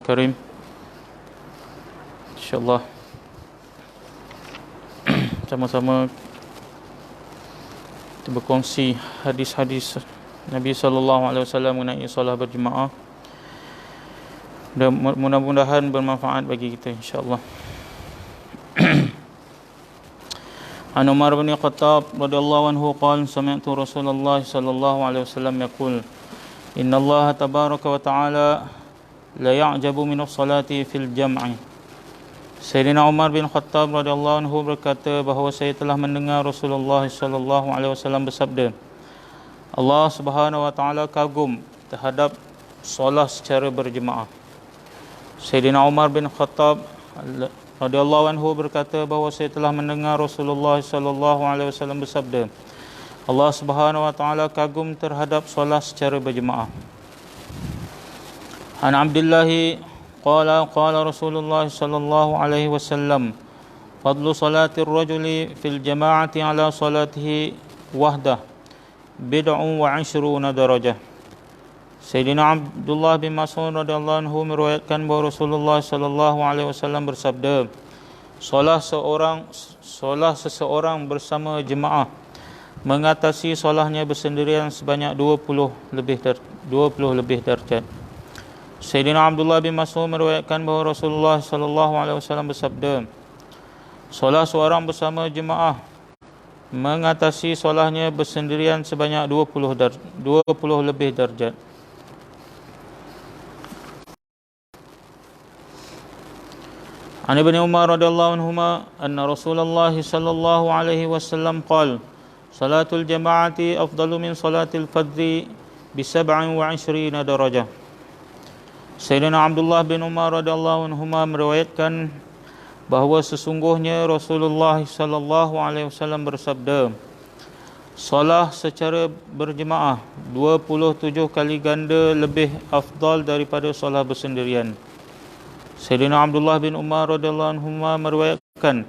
Karim. InsyaAllah sama-sama kita berkongsi hadis-hadis Nabi SAW mengenai solat berjemaah, dan mudah-mudahan bermanfaat bagi kita insyaAllah. An Umar bin Khattab radhiyallahu anhu qala sami'tu Rasulullah sallallahu alaihi wasallam yaqul inna Allah tabaraka wa ta'ala la ya'jabu min as-salati fil jam'i. Sayyidina Umar bin Khattab radhiyallahu anhu berkata bahawa saya telah mendengar Rasulullah sallallahu alaihi wasallam bersabda, Allah Subhanahu wa taala kagum terhadap solat secara berjemaah. Sayyidina Umar bin Khattab radhiyallahu anhu berkata bahawa saya telah mendengar Rasulullah sallallahu alaihi wasallam bersabda, Allah Subhanahu wa taala kagum terhadap solat secara berjemaah. An Abdullah qala Rasulullah sallallahu alaihi wasallam fadlu salatir rajuli fil jama'ati ala salatihi wahdah bid'un wa 'ishruna darajah. Sayyidina Abdullah bin Mas'ud radhiyallahu anhu meriwayatkan bahawa Rasulullah sallallahu alaihi wasallam bersabda, solat seseorang bersama jemaah mengatasi solatnya bersendirian sebanyak 20 lebih darjat. Sayyidina Abdullah bin Mas'ud meriwayatkan bahawa Rasulullah sallallahu alaihi wasallam bersabda, solat seorang bersama jemaah mengatasi solatnya bersendirian sebanyak 20 lebih darjat. An Ibn Umar radhiyallahu anhuma anna Rasulullah sallallahu alaihi wasallam qala salatul jama'ati afdalu min salatil fardhi bi 27 darajah. Sayyidina Abdullah bin Umar radhiyallahu anhuma meriwayatkan bahawa sesungguhnya Rasulullah sallallahu alaihi wasallam bersabda, solat secara berjemaah 27 kali ganda lebih afdal daripada solat bersendirian. Sayyidina Abdullah bin Umar radhiyallahu anhuma meriwayatkan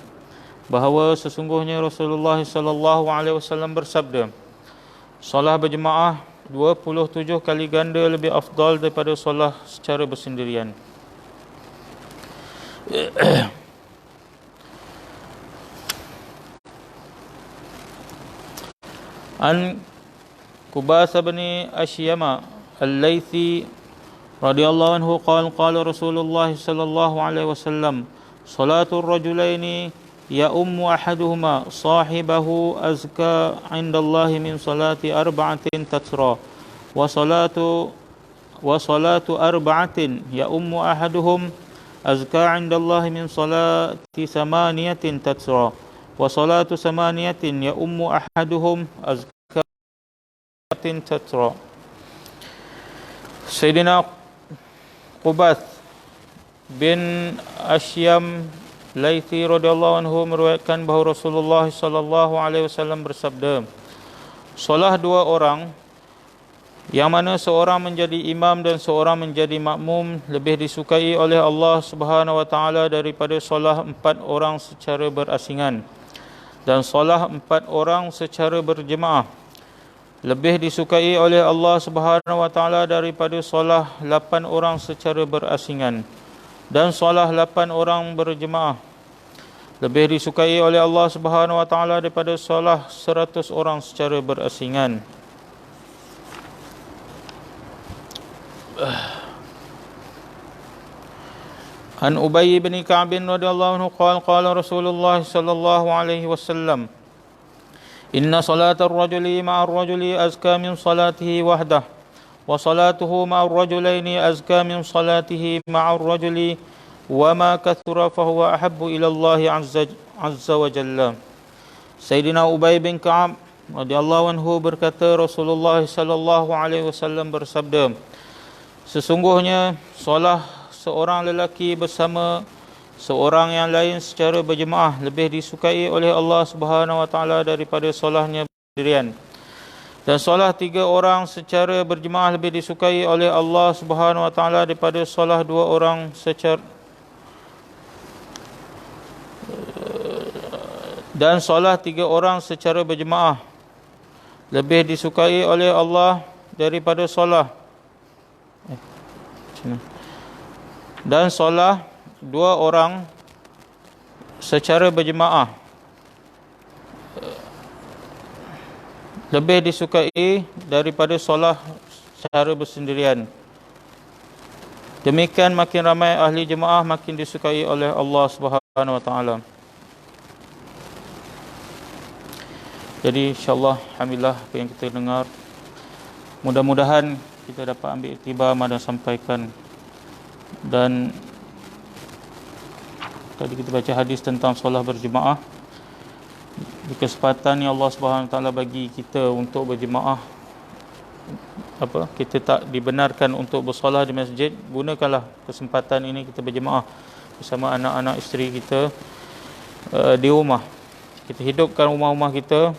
bahawa sesungguhnya Rasulullah sallallahu alaihi wasallam bersabda, solat berjemaah 27 kali ganda lebih afdal daripada solat secara bersendirian. An Qubas bin Ashyama al-Laythi radhiyallahu anhu qala Rasulullah sallallahu alaihi wasallam salatul rajulaini ya ummu ahaduhuma sahibahu azka indallahi min salati arba'atin tatra wa salatu arba'atin ya ummu ahaduhum azka indallahi min salati samaniyatin tatra wa salatu samaniyatin ya ummu ahaduhum azka tatra. Sayyidina Qubath bin Ashyam Laythi radhiyallahu anhu meriwayatkan bahawa Rasulullah sallallahu alaihi wasallam bersabda, solat dua orang yang mana seorang menjadi imam dan seorang menjadi makmum lebih disukai oleh Allah Subhanahu wa taala daripada solat 4 orang secara berasingan, dan solat 4 orang secara berjemaah lebih disukai oleh Allah Subhanahu wa taala daripada solat 8 orang secara berasingan, dan solat 8 orang berjemaah lebih disukai oleh Allah Subhanahu wa taala daripada solat 100 orang secara berasingan. An Ubay bin Ka'b radhiyallahu anhu qala Rasulullah sallallahu alaihi wasallam inna salatar rajuli ma'ar rajuli azka min salatihi wahdah wa salatuhu ma'ar rajulaini azka min salatihi ma'ar rajuli wa ma kathura fa huwa ahabbu ila Allah azza wa jalla. Sayyidina Ubay bin Ka'ab radhiyallahu anhu berkata, Rasulullah sallallahu alaihi wasallam bersabda, sesungguhnya solat seorang lelaki bersama seorang yang lain secara berjemaah lebih disukai oleh Allah Subhanahu wa taala daripada solatnya sendirian, dan solat 3 orang secara berjemaah lebih disukai oleh Allah Subhanahu wa taala daripada solat 2 orang secara dan solat 3 orang secara berjemaah lebih disukai oleh Allah daripada solat Dan solat dua orang secara berjemaah lebih disukai daripada solat secara bersendirian. Demikian makin ramai ahli jemaah makin disukai oleh Allah Subhanahu wa taala. Jadi insya-Allah, alhamdulillah apa yang kita dengar, mudah-mudahan kita dapat ambil iktibar mana sampaikan. Dan tadi kita baca hadis tentang solat berjemaah. Di kesempatan yang Allah Subhanahu wa taala bagi kita untuk berjemaah, kita tak dibenarkan untuk bersolat di masjid, gunakanlah kesempatan ini kita berjemaah bersama anak-anak isteri kita di rumah. Kita hidupkan rumah-rumah kita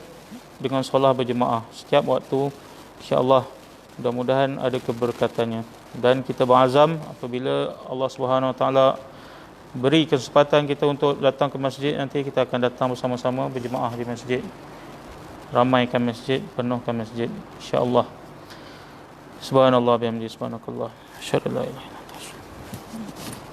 dengan solat berjemaah setiap waktu, insya-Allah. Mudah-mudahan ada keberkatannya. Dan kita berazam apabila Allah Subhanahu wa taala beri kesempatan kita untuk datang ke masjid, nanti kita akan datang bersama-sama berjemaah di masjid, ramaikan masjid, penuhkan masjid, insya-Allah. Subhanallah bihamdihi, subhanakallah, asyhadu an la ilaha